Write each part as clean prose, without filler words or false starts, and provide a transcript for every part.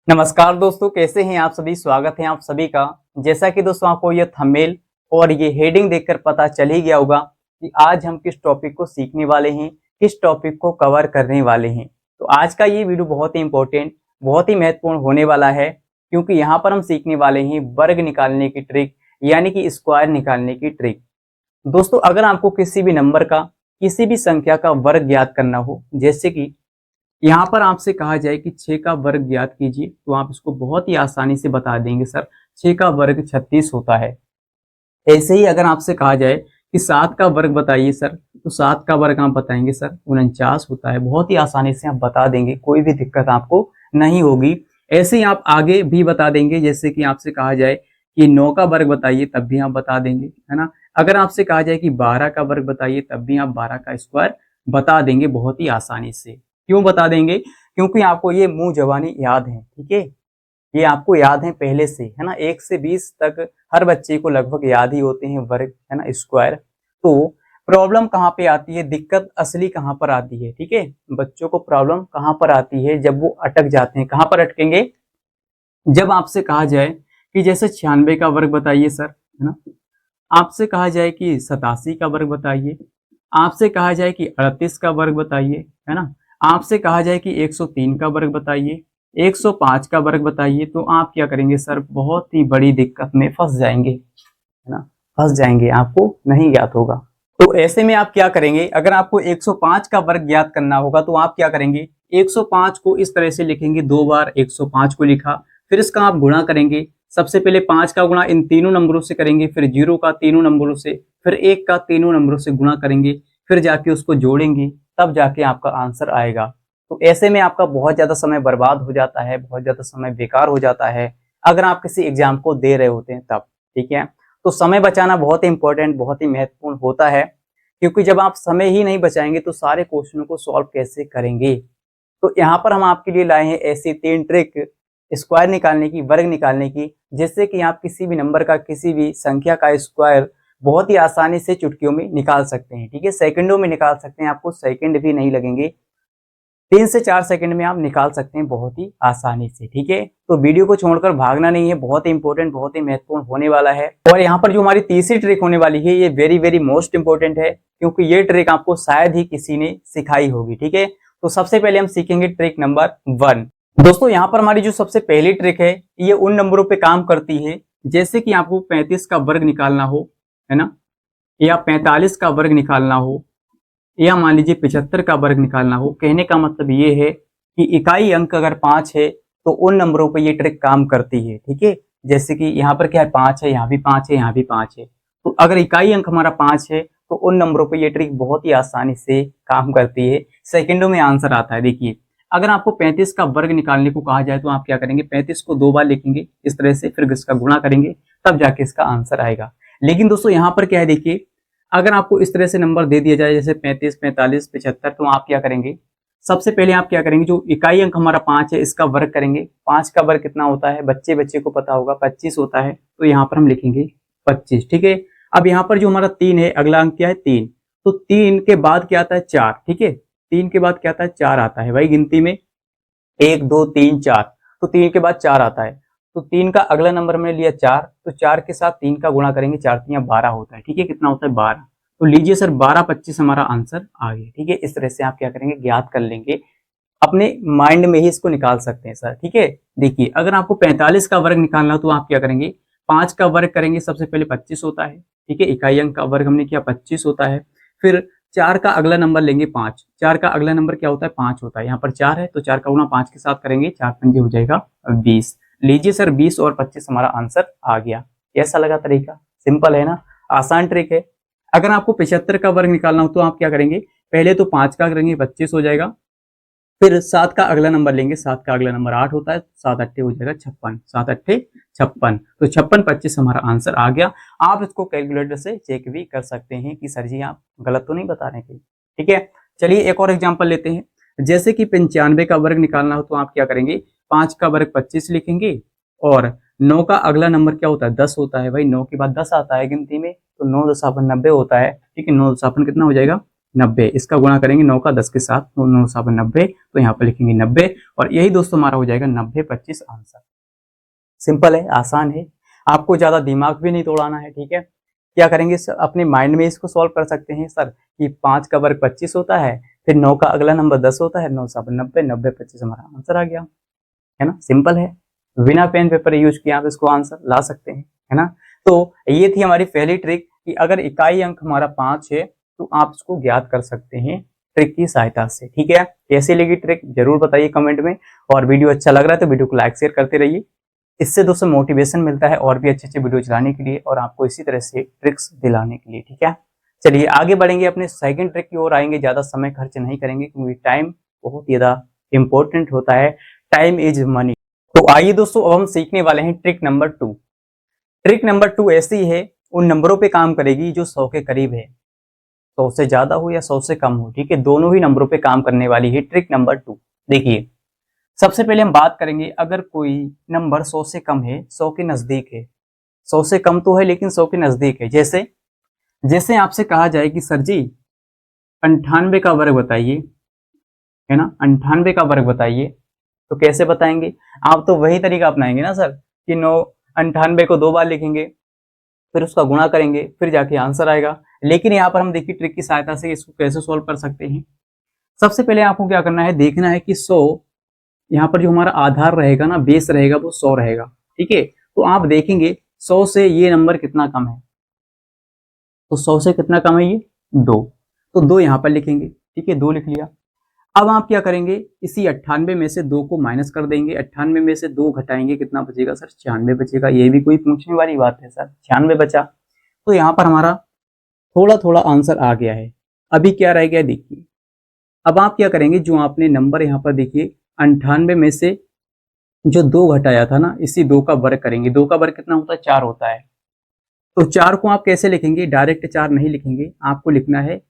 नमस्कार दोस्तों, कैसे हैं आप सभी। स्वागत है आप सभी का। जैसा कि दोस्तों आपको ये थंबनेल और ये हेडिंग देखकर पता चल ही गया होगा कि आज हम किस टॉपिक को सीखने वाले हैं, किस टॉपिक को कवर करने वाले हैं। तो आज का ये वीडियो बहुत ही इंपॉर्टेंट, बहुत ही महत्वपूर्ण होने वाला है, क्योंकि यहाँ पर हम सीखने वाले हैं वर्ग निकालने की ट्रिक, यानी कि स्क्वायर निकालने की ट्रिक। दोस्तों, अगर आपको किसी भी नंबर का, किसी भी संख्या का वर्ग ज्ञात करना हो, जैसे कि यहाँ पर आपसे कहा जाए कि 6 का वर्ग ज्ञात कीजिए, तो आप इसको बहुत ही आसानी से बता देंगे सर 6 का वर्ग 36 होता है। ऐसे ही अगर आपसे कहा जाए कि 7 का वर्ग बताइए सर, तो 7 का वर्ग आप बताएंगे सर 49 होता है। बहुत ही आसानी से आप बता देंगे, कोई भी दिक्कत आपको नहीं होगी। ऐसे ही आप आगे भी बता देंगे, जैसे कि आपसे कहा जाए कि 9 का वर्ग बताइए, तब भी आप बता देंगे, है ना। अगर आपसे कहा जाए कि 12 का वर्ग बताइए, तब भी आप 12 का स्क्वायर बता देंगे बहुत ही आसानी से। क्यों बता देंगे? क्योंकि आपको ये मुंह जबानी याद है, ठीक है। ये आपको याद है पहले से, है ना। 1 से 20 तक हर बच्चे को लगभग याद ही होते हैं वर्ग, है ना, स्क्वायर। तो प्रॉब्लम कहाँ पे आती है, दिक्कत असली कहाँ पर आती है, ठीक है। बच्चों को प्रॉब्लम कहाँ पर आती है, जब वो अटक जाते हैं। कहाँ पर अटकेंगे? जब आपसे कहा जाए कि जैसे 96 का वर्ग बताइए सर, है ना। आपसे कहा जाए कि 87 का वर्ग बताइए, आपसे कहा जाए कि 38 का वर्ग बताइए, है ना। आपसे कहा जाए कि 103 का वर्ग बताइए, 105 का वर्ग बताइए, तो आप क्या करेंगे सर, बहुत ही बड़ी दिक्कत में फंस जाएंगे, है ना। फंस जाएंगे, आपको नहीं ज्ञात होगा। तो ऐसे में आप क्या करेंगे, अगर आपको 105 का वर्ग ज्ञात करना होगा, तो आप क्या करेंगे, 105 को इस तरह से लिखेंगे। 2 बार 105 को लिखा, फिर इसका आप गुणा करेंगे। सबसे पहले 5 का गुणा इन तीनों नंबरों से करेंगे, फिर 0 का तीनों नंबरों से, फिर 1 का तीनों नंबरों से गुणा करेंगे, फिर जाके उसको जोड़ेंगे, तब जाके आपका आंसर आएगा। तो ऐसे में आपका बहुत ज्यादा समय बर्बाद हो जाता है, बहुत ज्यादा समय बेकार हो जाता है, अगर आप किसी एग्जाम को दे रहे होते हैं तब, ठीक है। तो समय बचाना बहुत ही इंपॉर्टेंट, बहुत ही महत्वपूर्ण होता है, क्योंकि जब आप समय ही नहीं बचाएंगे तो सारे क्वेश्चनों को सॉल्व कैसे करेंगे। तो यहाँ पर हम आपके लिए लाए हैं ऐसी 3 ट्रिक स्क्वायर निकालने की, वर्ग निकालने की, जिससे कि आप किसी भी नंबर का, किसी भी संख्या का स्क्वायर बहुत ही आसानी से चुटकियों में निकाल सकते हैं, ठीक है। सेकंडों में निकाल सकते हैं, आपको सेकंड भी नहीं लगेंगे। 3 से 4 सेकंड में आप निकाल सकते हैं बहुत ही आसानी से, ठीक है। तो वीडियो को छोड़कर भागना नहीं है, बहुत ही इंपॉर्टेंट, बहुत ही महत्वपूर्ण होने वाला है। और यहाँ पर जो हमारी तीसरी ट्रिक होने वाली है, ये वेरी वेरी मोस्ट इंपॉर्टेंट है, क्योंकि ये ट्रिक आपको शायद ही किसी ने सिखाई होगी, ठीक है। तो सबसे पहले हम सीखेंगे ट्रिक नंबर 1। दोस्तों, यहाँ पर हमारी जो सबसे पहली ट्रिक है, ये उन नंबरों पे काम करती है, जैसे कि आपको 35 का वर्ग निकालना हो, है ना, या 45 का वर्ग निकालना हो, या मान लीजिए 75 का वर्ग निकालना हो। कहने का मतलब ये है कि इकाई अंक अगर 5 है, तो उन नंबरों पे ये ट्रिक काम करती है, ठीक है। जैसे कि यहाँ पर क्या है, 5 है, यहाँ भी 5 है, यहाँ भी 5 है। तो अगर इकाई अंक हमारा 5 है, तो उन नंबरों पे ये ट्रिक बहुत ही आसानी से काम करती है, सेकंडों में आंसर आता है। देखिए, अगर आपको 35 का वर्ग निकालने को कहा जाए, तो आप क्या करेंगे, 35 को 2 बार लिखेंगे इस तरह से, फिर इसका गुणा करेंगे, तब जाके इसका आंसर आएगा। लेकिन दोस्तों, यहाँ पर क्या है, देखिए, अगर आपको इस तरह से नंबर दे दिया जाए, जैसे 35, 45, 75, तो आप क्या करेंगे, सबसे पहले आप क्या करेंगे, जो इकाई अंक हमारा 5 है, इसका वर्ग करेंगे। 5 का वर्ग कितना होता है, बच्चे बच्चे को पता होगा, 25 होता है। तो यहाँ पर हम लिखेंगे 25, ठीक है। अब यहाँ पर जो हमारा 3 है, अगला अंक क्या है, 3। तो 3 के बाद क्या आता है, 4, ठीक है। 3 के बाद क्या आता है, 4 आता है भाई गिनती में, 1 2 3 4। तो 3 के बाद 4 आता है, तो 3 का अगला नंबर मैंने लिया 4, तो 4 के साथ 3 का गुणा करेंगे, 4 3 12 होता है, ठीक है। कितना होता है, 12। तो लीजिए सर, 12 25 हमारा आंसर आ गया, ठीक है। इस तरह से आप क्या करेंगे, ज्ञात कर लेंगे, अपने माइंड में ही इसको निकाल सकते हैं सर, ठीक है। देखिए, अगर आपको 45 का वर्ग निकालना हो, तो आप क्या करेंगे, 5 का वर्ग करेंगे, सबसे पहले 25 होता है, ठीक है। इकाई अंक का वर्ग हमने किया 25 होता है। फिर 4 का अगला नंबर लेंगे 5, 4 का अगला नंबर क्या होता है, 5 होता है। यहाँ पर 4 है, तो 4 का गुणा 5 के साथ करेंगे, 4 पंजे हो जाएगा 20। लीजिए सर, 20 और 25 हमारा आंसर आ गया। कैसा लगा तरीका, सिंपल है ना, आसान ट्रिक है। अगर आपको 75 का वर्ग निकालना हो, तो आप क्या करेंगे, पहले तो 5 का करेंगे, 25 हो जाएगा। फिर 7 का अगला नंबर लेंगे, 7 का अगला नंबर 8 होता है, 7 अट्ठे हो जाएगा 56, 7 अट्ठे 56। तो 56 25 हमारा आंसर आ गया। आप इसको कैलकुलेटर से चेक भी कर सकते हैं कि सर जी आप गलत तो नहीं बता रहे कहीं, ठीक है। चलिए एक और एग्जांपल लेते हैं। जैसे कि 95 का वर्ग निकालना हो, तो आप क्या करेंगे, 5 का वर्ग 25 लिखेंगे, और 9 का अगला नंबर क्या होता है, 10 होता है भाई। 9 के बाद 10 आता है गिनती में, तो 9 दशापन 90 होता है, ठीक है। 9 दशापन कितना हो जाएगा, 90, इसका गुणा करेंगे 9 का 10 के साथ, तो 9 7 90, तो यहाँ पर लिखेंगे 90, और यही दोस्तों हमारा हो जाएगा 90 25 आंसर। सिंपल है, आसान है, आपको ज्यादा दिमाग भी नहीं तोड़ाना है। ठीक है, क्या करेंगे सर, अपने माइंड में इसको सॉल्व कर सकते हैं सर कि 5 का वर्ग 25 होता है, फिर 9 का अगला नंबर 10 होता है, 9 7 90, 90 25 हमारा आंसर आ गया, है ना। सिंपल है, बिना पेन पेपर यूज किए आप इसको आंसर ला सकते हैं, है ना। तो ये थी हमारी पहली ट्रिक कि अगर इकाई अंक हमारा 5 है तो आप इसको ज्ञात कर सकते हैं ट्रिक की सहायता से। ठीक है, कैसी लगी ट्रिक जरूर बताइए कमेंट में, और वीडियो अच्छा लग रहा है तो वीडियो को लाइक शेयर करते रहिए। इससे दोस्तों मोटिवेशन मिलता है और भी अच्छे अच्छे वीडियो चलाने के लिए और आपको इसी तरह से ट्रिक्स दिलाने के लिए। ठीक है, चलिए आगे बढ़ेंगे, अपने सेकंड ट्रिक की ओर आएंगे। ज्यादा समय खर्च नहीं करेंगे क्योंकि टाइम बहुत ज्यादा इंपॉर्टेंट होता है, टाइम इज मनी। तो आइए दोस्तों, अब हम सीखने वाले हैं ट्रिक नंबर 2। ट्रिक नंबर 2 ऐसी है, उन नंबरों पे काम करेगी जो 100 के करीब है, 100 से ज्यादा हो या 100 से कम हो। ठीक है, दोनों ही नंबरों पे काम करने वाली है ट्रिक नंबर 2। देखिए, सबसे पहले हम बात करेंगे, अगर कोई नंबर 100 से कम है, 100 के नजदीक है, 100 से कम तो है लेकिन 100 के नजदीक है। जैसे जैसे आपसे कहा जाए कि सर जी 98 का वर्ग बताइए, है ना, 98 का वर्ग बताइए, तो कैसे बताएंगे? आप तो वही तरीका अपनाएंगे ना सर कि 98 को 2 बार लिखेंगे, फिर उसका गुणा करेंगे, फिर जाके आंसर आएगा। लेकिन यहाँ पर हम देखिए ट्रिक की सहायता से इसको कैसे सोल्व कर सकते हैं। सबसे पहले आपको क्या करना है, देखना है कि 100 यहाँ पर जो हमारा आधार रहेगा ना, बेस रहेगा, वो 100 रहेगा। ठीक है, तो आप देखेंगे 100 से ये नंबर कितना कम है, तो 100 से कितना कम है ये 2, तो 2 यहाँ पर लिखेंगे। ठीक है, 2 लिख लिया। अब आप क्या करेंगे, इसी 98 में से 2 को माइनस कर देंगे, 98 में से 2 घटाएंगे, कितना बचेगा सर? 96 बचेगा। ये भी कोई पूछने वाली बात है सर, 96 बचा। तो यहाँ पर हमारा थोड़ा थोड़ा आंसर आ गया है। अभी क्या रह गया देखिए, अब आप क्या करेंगे, जो आपने नंबर यहाँ पर देखिए 98 में से जो 2 घटाया था ना, इसी 2 का वर्ग करेंगे। 2 का वर्ग कितना होता है? 4 होता है। तो 4 को आप कैसे लिखेंगे? डायरेक्ट 4 नहीं लिखेंगे, आपको लिखना है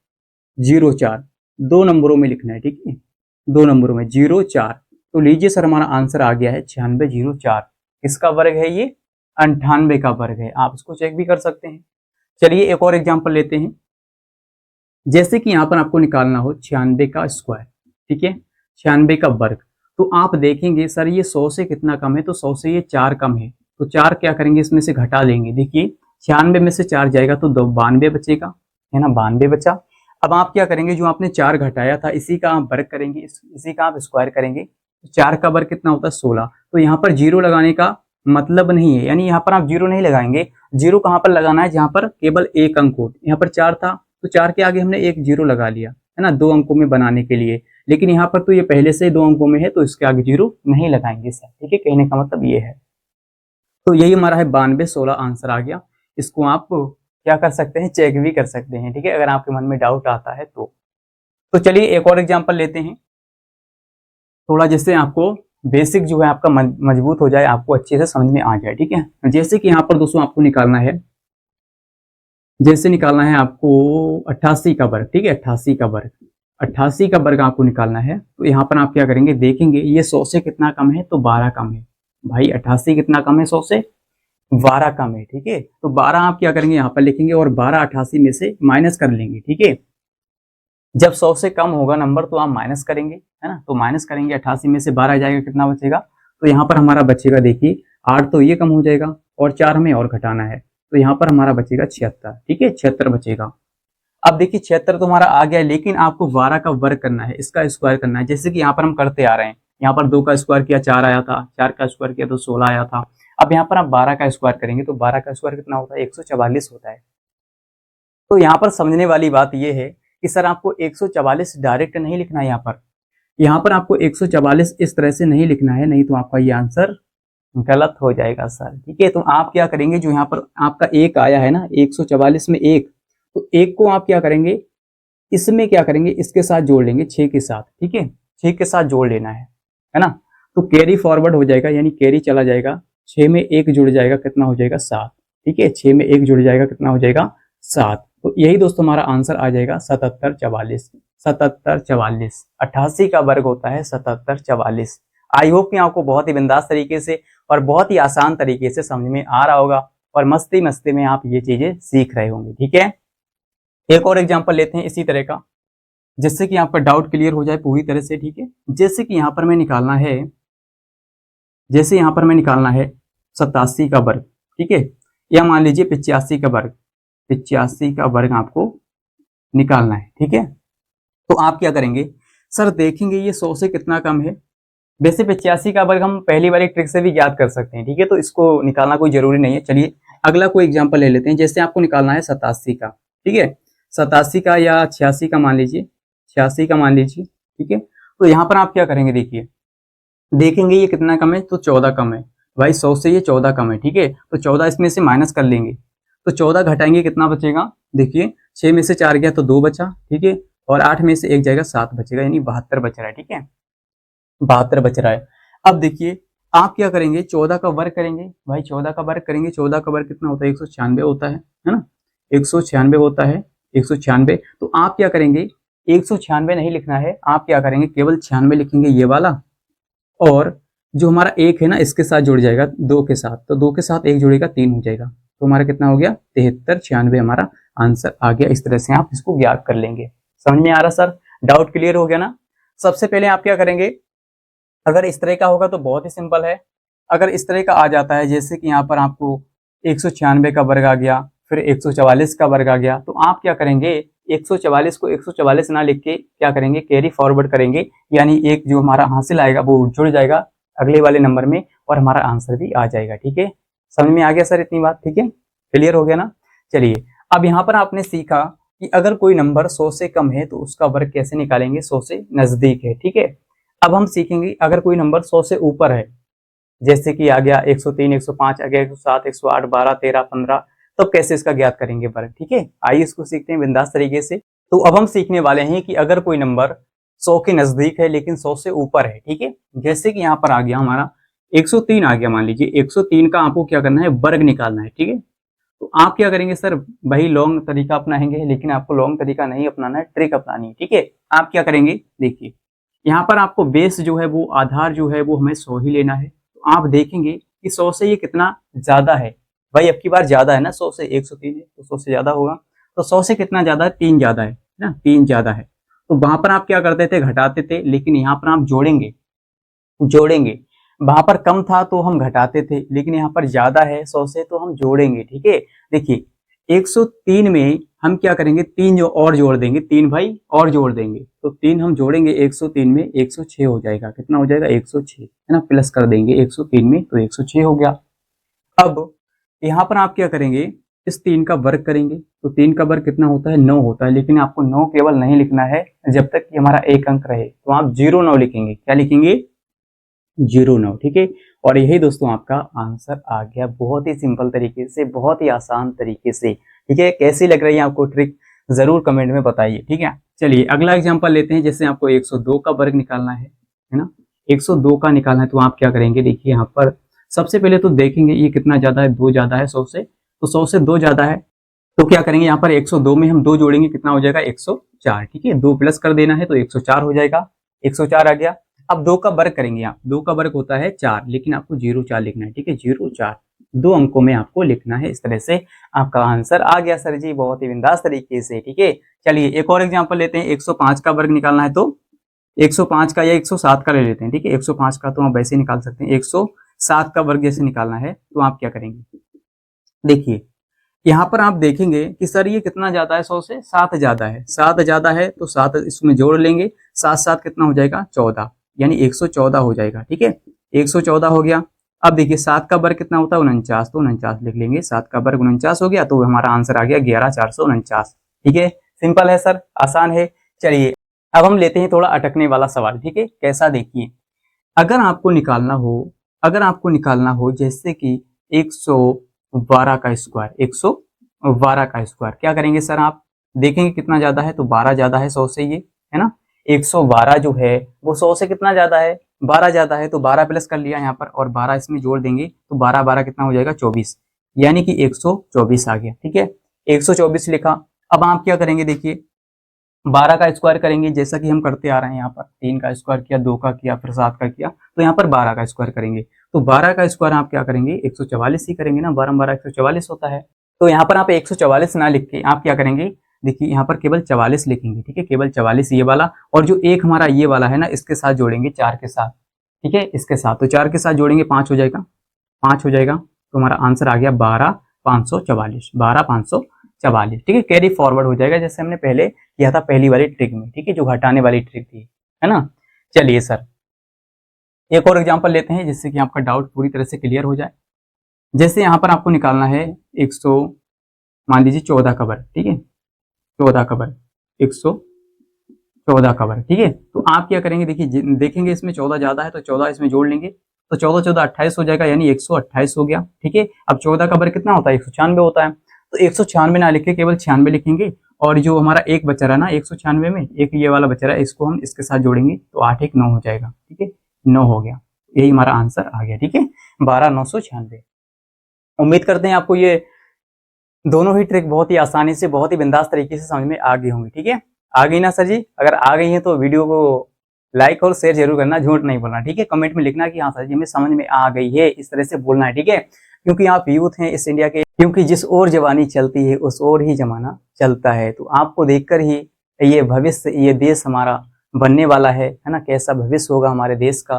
04, 2 नंबरों में लिखना है। ठीक है, 2 नंबरों में 04। तो लीजिए सर, हमारा आंसर आ गया है 9604। किसका वर्ग है ये? 98 का वर्ग है। आप इसको चेक भी कर सकते हैं। चलिए एक और एग्जांपल लेते हैं। जैसे कि यहाँ पर आपको निकालना हो 96 का स्क्वायर, ठीक है, 96 का वर्ग। तो आप देखेंगे सर ये 100 से कितना कम है, तो 100 से ये 4 कम है, तो 4 क्या करेंगे, इसमें से घटा लेंगे। देखिए 96 में से 4 जाएगा तो 92 बचेगा, है ना, 92 बचा। अब आप क्या करेंगे, जो आपने 4 घटाया था इसी का आप वर्ग करेंगे, इसी का आप स्क्वायर करेंगे। तो 4 का वर्ग कितना होता है? 16। तो यहाँ पर जीरो लगाने का मतलब नहीं है, यानी यहाँ पर आप जीरो नहीं लगाएंगे। जीरो कहाँ पर लगाना है? जहाँ पर केवल एक अंक हो। यहाँ पर 4 था तो 4 के आगे हमने एक जीरो लगा लिया, है ना, 2 अंकों में बनाने के लिए। लेकिन यहाँ पर तो ये पहले से 2 अंकों में है, तो इसके आगे जीरो नहीं लगाएंगे सर। ठीक है, कहने का मतलब ये है। तो यही हमारा है 92 16 आंसर आ गया। इसको आप क्या कर सकते हैं, चेक भी कर सकते हैं। ठीक है, अगर आपके मन में डाउट आता है तो चलिए एक और एग्जांपल लेते हैं, थोड़ा जिससे आपको बेसिक जो है आपका मजबूत हो जाए, आपको अच्छे से समझ में आ जाए। ठीक है, जैसे कि यहाँ पर दोस्तों आपको निकालना है, जैसे निकालना है आपको 88 का वर्ग। ठीक है, 88 का वर्ग, 88 का वर्ग आपको निकालना है। तो यहाँ पर आप क्या करेंगे, देखेंगे ये 100 से कितना कम है, तो 12 कम है। भाई 88 कितना कम है? 100 से 12 कम है। ठीक है, तो 12 आप क्या करेंगे, यहाँ पर लिखेंगे और 12 88 में से माइनस कर लेंगे। ठीक है, जब 100 से कम होगा नंबर तो आप माइनस करेंगे, है ना, तो माइनस करेंगे, 88 में से 12 जाएगा, कितना बचेगा? तो यहाँ पर हमारा बचेगा, देखिए 8 तो ये कम हो जाएगा और 4 हमें और घटाना है, तो यहाँ पर हमारा बचेगा 76। ठीक है, 76 बचेगा। अब देखिए 76 तो हमारा आ गया, लेकिन आपको 12 का वर्ग करना है, इसका स्क्वायर करना है। जैसे कि यहाँ पर हम करते आ रहे हैं, यहाँ पर 2 का स्क्वायर किया 4 आया था, 4 का स्क्वायर किया तो 16 आया था। अब यहाँ पर आप 12 का स्क्वायर करेंगे तो 12 का स्क्वायर कितना होता है? 144 होता है। तो यहाँ पर समझने वाली बात यह है कि सर आपको 144 डायरेक्ट नहीं लिखना है, यहाँ पर आपको 144 इस तरह से नहीं लिखना है, नहीं तो आपका ये आंसर गलत हो जाएगा सर। ठीक है, तो आप क्या करेंगे, जो यहाँ पर आपका एक आया है ना 144 में एक, तो एक को आप क्या करेंगे, इसमें क्या करेंगे, इसके साथ जोड़ लेंगे 6 के साथ। ठीक है, 6 के साथ जोड़ लेना है ना, तो कैरी फॉरवर्ड हो जाएगा, यानी कैरी चला जाएगा, 6 में 1 जुड़ जाएगा, कितना हो जाएगा? 7। ठीक है, 6 में 1 जुड़ जाएगा, कितना हो जाएगा? 7। तो यही दोस्तों हमारा आंसर आ जाएगा 7744। 7744, 88 का वर्ग होता है 7744। आई होप कि आपको बहुत ही बिंदास तरीके से और बहुत ही आसान तरीके से समझ में आ रहा होगा और मस्ती मस्ती में आप ये चीजें सीख रहे होंगे। ठीक है, एक और एग्जांपल लेते हैं इसी तरह का। जिससे कि आपका डाउट क्लियर हो जाए पूरी तरह से, ठीक है। जैसे कि यहाँ पर मैं निकालना है, जैसे यहाँ पर मैं निकालना है 87 का वर्ग, ठीक है, या मान लीजिए 85 का वर्ग, 85 का वर्ग आपको निकालना है, ठीक है। तो आप क्या करेंगे सर, देखेंगे ये 100 से कितना कम है। वैसे 85 का वर्ग हम पहली वाली ट्रिक से भी याद कर सकते हैं, ठीक है, तो इसको निकालना कोई जरूरी नहीं है। चलिए अगला कोई एग्जांपल ले लेते हैं। जैसे आपको निकालना है 87 का, ठीक है, 87 का या 86 का मान लीजिए, 86 का मान लीजिए, ठीक है। तो यहाँ पर आप क्या करेंगे, देखिए देखेंगे ये कितना कम है, तो 14 कम है भाई, 100 से ये 14 कम है, ठीक है। तो 14 इसमें से माइनस कर लेंगे, तो 14 घटाएंगे कितना बचेगा, देखिए 6 में से 4 गया तो 2 बचा, ठीक है, और 8 में से 1 जाएगा 7 बचेगा, यानी 72 बच रहा है, ठीक है, 72 बच रहा है। अब देखिए आप क्या करेंगे, 14 का वर्ग करेंगे भाई, 14 का वर्ग करेंगे, 14 का वर्ग कितना होता है, 196 होता है ना, 196 होता है, 196। तो आप क्या करेंगे, 196 नहीं लिखना है, आप क्या करेंगे केवल 96 लिखेंगे ये वाला, और जो हमारा एक है ना इसके साथ जुड़ जाएगा 2 के साथ, तो 2 के साथ 1 जुड़ेगा 3 हो जाएगा, तो हमारा कितना हो गया 73, 96 हमारा आंसर आ गया। इस तरह से आप इसको ज्ञात कर लेंगे। समझ में आ रहा सर, डाउट क्लियर हो गया ना। सबसे पहले आप क्या करेंगे, अगर इस तरह का होगा तो बहुत ही सिंपल है। अगर इस तरह का आ जाता है, जैसे कि यहाँ पर आपको 196 का वर्ग आ गया, फिर 144 का वर्ग आ गया, तो आप क्या करेंगे 144 को 144 ना लिख के क्या करेंगे, कैरी फॉरवर्ड करेंगे, यानी एक जो हमारा हासिल आएगा वो जुड़ जाएगा अगले वाले नंबर में और हमारा आंसर भी आ जाएगा, ठीक है। समझ में आ गया सर इतनी बात, ठीक है, क्लियर हो गया ना। चलिए अब यहाँ पर आपने सीखा कि अगर कोई नंबर 100 से कम है तो उसका वर्ग कैसे निकालेंगे, 100 से नजदीक है, ठीक है। अब हम सीखेंगे अगर कोई नंबर 100 से ऊपर है, जैसे कि आ गया 103, 105 आ गया, 107, 108, 12, 13, 15, तब कैसे इसका ज्ञात करेंगे वर्ग, ठीक है। आइए इसको सीखते हैं बिंदास तरीके से। तो अब हम सीखने वाले हैं कि अगर कोई नंबर 100 के नजदीक है लेकिन 100 से ऊपर है, ठीक है, जैसे कि यहाँ पर आ गया हमारा 103 आ गया, मान लीजिए 103 का आपको क्या करना है, वर्ग निकालना है, ठीक है। तो आप क्या करेंगे सर, वही लॉन्ग तरीका अपनाएंगे, लेकिन आपको लॉन्ग तरीका नहीं अपनाना है, ट्रिक अपनानी है, ठीक है। आप क्या करेंगे, देखिए यहाँ पर आपको बेस जो है वो आधार जो है वो हमें 100 ही लेना है। तो आप देखेंगे कि 100 से ये कितना ज्यादा है, भाई अब की बार ज्यादा है ना, 100 से 103 है तो 100 से ज्यादा होगा, तो 100 से कितना ज्यादा है, 3 ज्यादा है ना, 3 ज्यादा है। तो वहां पर आप क्या करते थे, घटाते थे, लेकिन यहाँ पर आप जोड़ेंगे, जोड़ेंगे। वहां पर कम था तो हम घटाते थे, लेकिन यहाँ पर ज्यादा है 100 से तो हम जोड़ेंगे, ठीक है। देखिए 103 में हम क्या करेंगे, 3 जो और जोड़ देंगे, 3 भाई और जोड़ देंगे, तो 3 हम जोड़ेंगे 103 में, 106 हो जाएगा, कितना हो जाएगा 106, है ना, प्लस कर देंगे 103 में तो 106 हो गया। अब यहाँ पर आप क्या करेंगे, इस 3 का वर्ग करेंगे, तो 3 का वर्ग कितना होता है, 9 होता है, लेकिन आपको 9 केवल नहीं लिखना है जब तक कि हमारा एक अंक रहे, तो आप 09 लिखेंगे, क्या लिखेंगे 09, ठीक है। और यही दोस्तों आपका आंसर आ गया, बहुत ही सिंपल तरीके से, बहुत ही आसान तरीके से, ठीक है। कैसी लग रही है आपको ट्रिक, जरूर कमेंट में बताइए, ठीक है। चलिए अगला एग्जांपल लेते हैं। जैसे आपको 102 का वर्ग निकालना है ना, 102 का निकालना है, तो आप क्या करेंगे, देखिए यहाँ पर सबसे पहले तो देखेंगे ये कितना ज्यादा है, 2 ज्यादा है 100 से, तो 100 से 2 ज्यादा है, तो क्या करेंगे यहाँ पर 102 में हम 2 जोड़ेंगे, कितना हो जाएगा 104, ठीक है, 2 प्लस कर देना है तो 104 हो जाएगा, 104 आ गया। अब 2 का वर्ग करेंगे आप, 2 का वर्ग होता है 4, लेकिन आपको 04 लिखना है, ठीक है, 04 2 अंकों में आपको लिखना है। इस तरह से आपका आंसर आ गया सर जी, बहुत ही बिंदास तरीके से, ठीक है। चलिए एक और एग्जांपल लेते हैं। 105 का वर्ग निकालना है, तो 105 का या 107 का ले लेते हैं, ठीक है। 105 का तो आप वैसे निकाल सकते हैं, 107 का वर्ग जैसे निकालना है तो आप क्या करेंगे, देखिए यहाँ पर आप देखेंगे कि सर ये कितना ज्यादा है, 100 से 7 ज्यादा है, 7 ज्यादा है तो 7 इसमें जोड़ लेंगे, 7 7 कितना हो जाएगा 14, यानी 114 हो जाएगा, ठीक है, 114 हो गया। अब देखिए 7 का वर्ग कितना होता है 49, तो 49 लिख लेंगे, 7 का वर्ग 49 हो गया, तो हमारा आंसर आ गया 11449, ठीक है। सिंपल है सर, आसान है। चलिए अब हम लेते हैं थोड़ा अटकने वाला सवाल, ठीक है, कैसा देखिए, अगर आपको निकालना हो, अगर आपको निकालना हो जैसे कि 112 का स्क्वायर, 112 का स्क्वायर, क्या करेंगे सर, आप देखेंगे कितना ज्यादा है, तो 12 ज्यादा है 100 से, ये है ना, 112 जो है वो 100 से कितना ज्यादा है, 12 ज्यादा है, तो 12 प्लस कर लिया यहाँ पर, और 12 इसमें जोड़ देंगे तो 12 12 कितना हो जाएगा 24, यानी कि 124 आ गया, ठीक है, 124 लिखा। अब आप क्या करेंगे, देखिए 12 का स्क्वायर करेंगे, जैसा कि हम करते आ रहे हैं, यहाँ पर 3 का स्क्वायर किया, 2 का किया, फिर 7 का किया, तो यहाँ पर 12 का स्क्वायर करेंगे, तो 12 का स्क्वायर आप क्या करेंगे 144 ही करेंगे ना, 12 12 144 होता है। तो यहाँ पर आप 144 ना लिख के आप क्या करेंगे देखिए यहाँ पर केवल 44 लिखेंगे, ठीक है, केवल 44 ये वाला, और जो एक हमारा ये वाला है ना इसके साथ जोड़ेंगे 4 के साथ, ठीक है, इसके साथ, तो 4 के साथ जोड़ेंगे 5 हो जाएगा, 5 हो जाएगा, तो हमारा आंसर आ गया 12,544, 12,544, ठीक है, कैरी फॉरवर्ड हो जाएगा जैसे हमने पहले किया था पहली वाली ट्रिक में, ठीक है, जो घटाने वाली ट्रिक थी, है ना। चलिए सर एक और एग्जांपल लेते हैं जिससे कि आपका डाउट पूरी तरह से क्लियर हो जाए। जैसे यहाँ पर आपको निकालना है 100, मान लीजिए 14 का वर्ग, ठीक है, 14 का वर्ग, 114 का वर्ग, ठीक है, तो आप क्या करेंगे, देखिए देखेंगे इसमें 14 ज्यादा है तो 14 इसमें जोड़ लेंगे, तो 14 14 28 हो जाएगा, यानी 128 हो गया, ठीक है। अब 14 का वर्ग कितना होता है, 196 होता है, तो 196 ना लिख के केवल 96 लिखेंगे, और जो हमारा एक बचा रहा ना 196 में एक ये वाला बचा रहा है, इसको हम इसके साथ जोड़ेंगे तो 8 1 9 हो जाएगा, ठीक है, 9 हो गया, यही हमारा आंसर आ गया, ठीक है, 12,996। उम्मीद करते हैं आपको ये दोनों ही ट्रिक बहुत ही आसानी से, बहुत ही बिंदास तरीके से समझ में आ गई होंगी, ठीक है। आ गई ना सर जी? अगर आ गई है तो वीडियो को लाइक और शेयर जरूर करना, झूठ नहीं बोलना, ठीक है। कमेंट में लिखना कि हाँ सर जी हमें समझ में आ गई है, इस तरह से बोलना है, ठीक है, क्योंकि आप यूथ हैं इस इंडिया के, क्योंकि जिस ओर जवानी चलती है उस ओर ही जमाना चलता है, तो आपको देखकर ही ये भविष्य, ये देश हमारा बनने वाला है ना, कैसा भविष्य होगा हमारे देश का,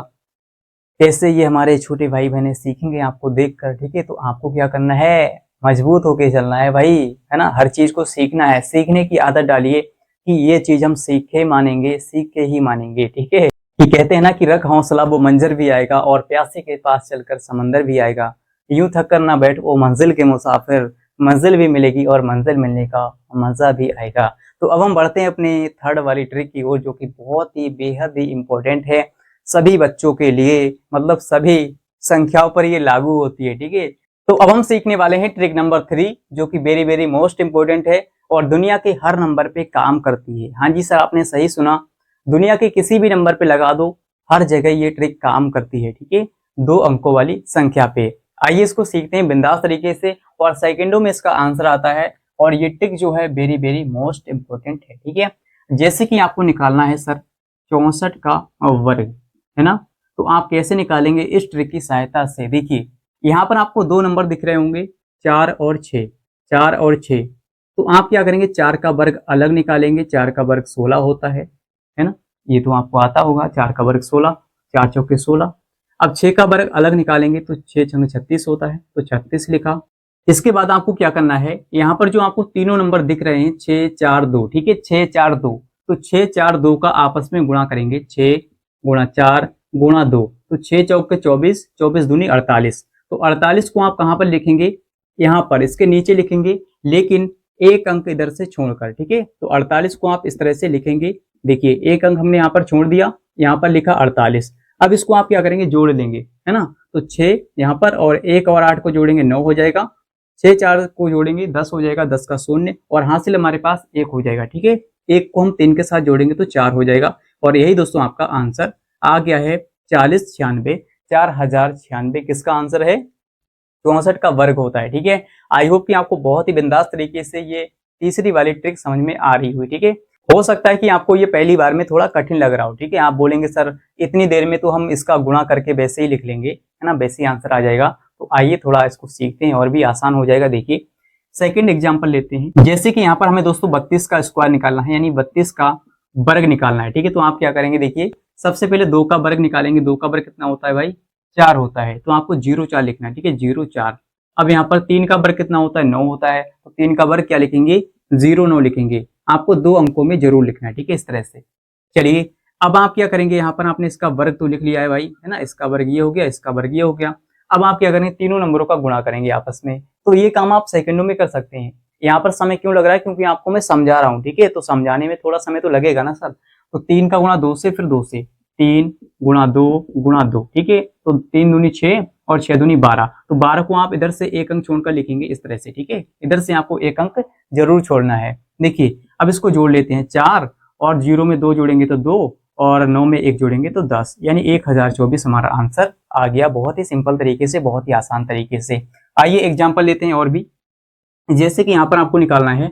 कैसे ये हमारे छोटे भाई बहने सीखेंगे आपको देखकर, ठीक है। तो आपको क्या करना है, मजबूत होके चलना है भाई, है ना, हर चीज को सीखना है, सीखने की आदत डालिए कि ये चीज हम सीखे मानेंगे, सीख के ही मानेंगे, ठीक है। कि कहते हैं ना कि रख हौसला वो मंजर भी आएगा, और प्यासे के पास चलकर समंदर भी आएगा, यूं थक कर ना बैठ ओ मंजिल के मुसाफिर, मंजिल भी मिलेगी और मंजिल मिलने का मजा भी आएगा। तो अब हम बढ़ते हैं अपने थर्ड वाली ट्रिक की ओर, जो कि बहुत ही बेहद ही इंपॉर्टेंट है सभी बच्चों के लिए, मतलब सभी संख्याओं पर ये लागू होती है, ठीक है। तो अब हम सीखने वाले हैं ट्रिक नंबर 3, जो कि वेरी वेरी मोस्ट इंपोर्टेंट है और दुनिया के हर नंबर पे काम करती है। हाँ जी सर, आपने सही सुना, दुनिया के किसी भी नंबर पे लगा दो, हर जगह ये ट्रिक काम करती है, ठीक है, 2 अंकों वाली संख्या पे। आइए इसको सीखते हैं बिंदास तरीके से, और सेकंडों में इसका आंसर आता है, और ये ट्रिक जो है वेरी वेरी मोस्ट इंपोर्टेंट है, ठीक है। जैसे कि आपको निकालना है सर 64 का वर्ग, है ना, तो आप कैसे निकालेंगे इस ट्रिक की सहायता से। देखिए यहाँ पर आपको 2 नंबर दिख रहे होंगे, 4 और 6, 4 और 6, तो आप क्या करेंगे, 4 का वर्ग अलग निकालेंगे, 4 का वर्ग 16 होता है ना, ये तो आपको आता होगा, 4 का वर्ग 16, 4 चौके 16। अब 6 का वर्ग अलग निकालेंगे तो 6 छंग 36 होता है, तो 36 लिखा। इसके बाद आपको क्या करना है, यहाँ पर जो आपको तीनों नंबर दिख रहे हैं 6 4 2, ठीक है, 6 4 2, तो 6 4 2 का आपस में गुणा करेंगे, 6 गुणा 4 गुणा 2, तो 6 चौके 24, 24 दूनी 48, तो 48 को आप कहाँ पर लिखेंगे, यहाँ पर इसके नीचे लिखेंगे, लेकिन एक अंक इधर से छोड़कर, ठीक है। तो 48 को आप इस तरह से लिखेंगे, देखिए एक अंक हमने यहाँ पर छोड़ दिया, यहाँ पर लिखा 48। अब इसको आप क्या करेंगे, जोड़ लेंगे, है ना, तो 6 यहाँ पर और 1 और 8 को जोड़ेंगे 9 हो जाएगा, 6 4 को जोड़ेंगे 10 हो जाएगा, 10 का शून्य, और हासिल हमारे पास 1 हो जाएगा, ठीक है। 1 को हम 3 के साथ जोड़ेंगे तो 4 हो जाएगा, और यही दोस्तों आपका आंसर आ गया है 4096 किसका आंसर है, 64 का वर्ग होता है, ठीक है। आई होप कि आपको बहुत ही बिंदास तरीके से ये तीसरी वाली ट्रिक समझ में आ रही हुई, ठीक है। हो सकता है कि आपको ये पहली बार में थोड़ा कठिन लग रहा हो, ठीक है, आप बोलेंगे सर इतनी देर में तो हम इसका गुणा करके वैसे ही लिख लेंगे, है ना, वैसे ही आंसर आ जाएगा। तो आइए थोड़ा इसको सीखते हैं और भी आसान हो जाएगा। देखिए सेकंड एग्जांपल लेते हैं, जैसे कि यहाँ पर हमें दोस्तों 32 का स्क्वायर निकालना है, यानी 32 का वर्ग निकालना है, ठीक है। तो आप क्या करेंगे, देखिए सबसे पहले 2 का वर्ग निकालेंगे, 2 का वर्ग कितना होता है भाई, 4 होता है, तो आपको 0 4 लिखना है, ठीक है, 0 4। अब यहाँ पर 3 का वर्ग कितना होता है, 9 होता है, तो 3 का वर्ग क्या लिखेंगे, 0 9 लिखेंगे, आपको 2 अंकों में जरूर लिखना है, ठीक है, इस तरह से। चलिए अब आप क्या करेंगे, यहाँ पर आपने इसका वर्ग तो लिख लिया है भाई, है ना, इसका वर्ग ये हो गया, इसका वर्ग ये हो गया। अब आप क्या करेंगे, तीनों नंबरों का गुणा करेंगे आपस में, तो ये काम आप सेकंडों में कर सकते हैं। यहाँ पर समय क्यों लग रहा है, क्योंकि आपको मैं समझा रहा हूँ, ठीक है, तो समझाने में थोड़ा समय तो लगेगा ना सर। तो 3 का गुणा 2 से, फिर 2 से, 3 गुणा 2 गुणा 2, ठीक है, तो 3 दूनी 6 और 6 दूनी 12, तो 12 को आप इधर से एक अंक छोड़कर लिखेंगे इस तरह से, ठीक है, इधर से आपको एक अंक जरूर छोड़ना है। देखिए अब इसको जोड़ लेते हैं, 4 और 0 में 2 जोड़ेंगे तो 2, और 9 में 1 जोड़ेंगे तो 10, यानी 1024 हमारा आंसर आ गया, बहुत ही सिंपल तरीके से, बहुत ही आसान तरीके से। आइए एग्जाम्पल लेते हैं और भी, जैसे कि यहाँ पर आपको निकालना है,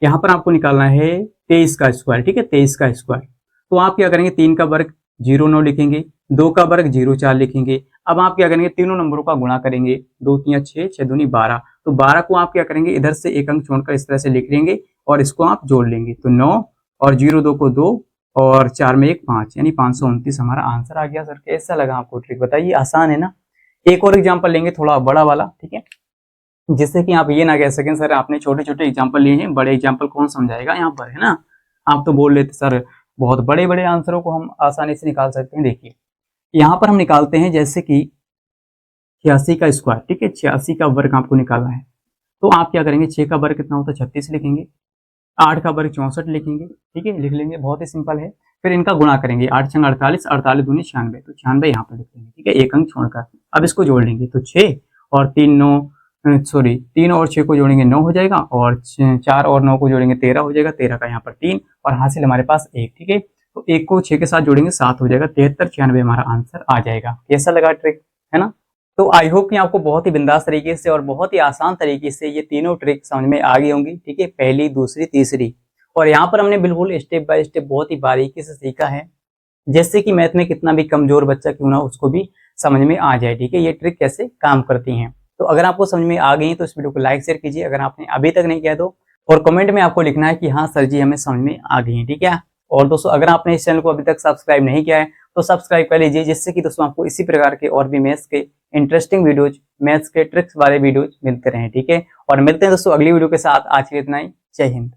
यहाँ पर आपको निकालना है 23 का स्क्वायर, ठीक है, 23 का स्क्वायर। तो आप क्या करेंगे, 3 का वर्ग 0 9 लिखेंगे, 2 का वर्ग 0 4 लिखेंगे। अब आप क्या करेंगे, तीनों नंबरों का गुणा करेंगे, 2 3 6, 6 दूनी 12। तो 12 को आप क्या करेंगे, इधर से एक अंक छोड़कर इस तरह से लिख लेंगे और इसको आप जोड़ लेंगे। तो 9 और 0 2 को 2 और 4 में 1 5, यानी 529 हमारा आंसर आ गया। सर कैसा लगा आपको ट्रिक, बताइए, आसान है ना। एक और एग्जाम्पल लेंगे थोड़ा बड़ा वाला, ठीक है, जिससे कि आप ये ना कह सकें सर आपने छोटे छोटे एग्जाम्पल लिए हैं, बड़े एग्जाम्पल कौन समझाएगा यहाँ पर, है ना। आप तो बोल लेते सर बहुत बड़े बड़े आंसरों को हम आसानी से निकाल सकते हैं। देखिए यहाँ पर हम निकालते हैं जैसे कि 86 का स्क्वायर, ठीक है, 86 का वर्ग आपको निकालना है। तो आप क्या करेंगे, 6 का वर्ग कितना होता है 36 लिखेंगे, 8 का वर्ग 64 लिखेंगे, ठीक है, लिख लेंगे, बहुत ही सिंपल है। फिर इनका गुणा करेंगे, 8 छंग 48, 48 दूनी 96, तो 96 यहाँ पर लिख लेंगे, ठीक है, एक अंक छोड़कर। अब इसको जोड़ लेंगे, तो 6 और 3 9, सॉरी 3 और 6 को जोड़ेंगे 9 हो जाएगा, और 4 और 9 को जोड़ेंगे 13 हो जाएगा, 13 का यहाँ पर 3 और हासिल हमारे पास 1, ठीक है। तो 1 को 6 के साथ जोड़ेंगे 7 हो जाएगा, 73 96 हमारा आंसर आ जाएगा। कैसा लगा ट्रिक, है ना। तो आई होप कि आपको बहुत ही बिंदास तरीके से और बहुत ही आसान तरीके से ये तीनों ट्रिक समझ में आ गई होंगी, ठीक है, पहली दूसरी तीसरी। और यहाँ पर हमने बिल्कुल स्टेप बाय स्टेप बहुत ही बारीकी से सीखा है, जैसे कि मैथ में कितना भी कमजोर बच्चा क्यों ना उसको भी समझ में आ जाए, ठीक है, ये ट्रिक कैसे काम करती हैं। तो अगर आपको समझ में आ गई तो इस वीडियो को लाइक शेयर कीजिए, अगर आपने अभी तक नहीं किया तो, और कमेंट में आपको लिखना है कि हाँ सर जी हमें समझ में आ गई है, ठीक है। और दोस्तों अगर आपने इस चैनल को अभी तक सब्सक्राइब नहीं किया है तो सब्सक्राइब कर लीजिए, जिससे कि दोस्तों आपको इसी प्रकार के और भी मैथ्स के इंटरेस्टिंग वीडियोज, मैथ्स के ट्रिक्स वाले वीडियोज मिलते रहे, ठीक है। और मिलते हैं दोस्तों अगली वीडियो के साथ, आज के लिए इतना ही, जय हिंद।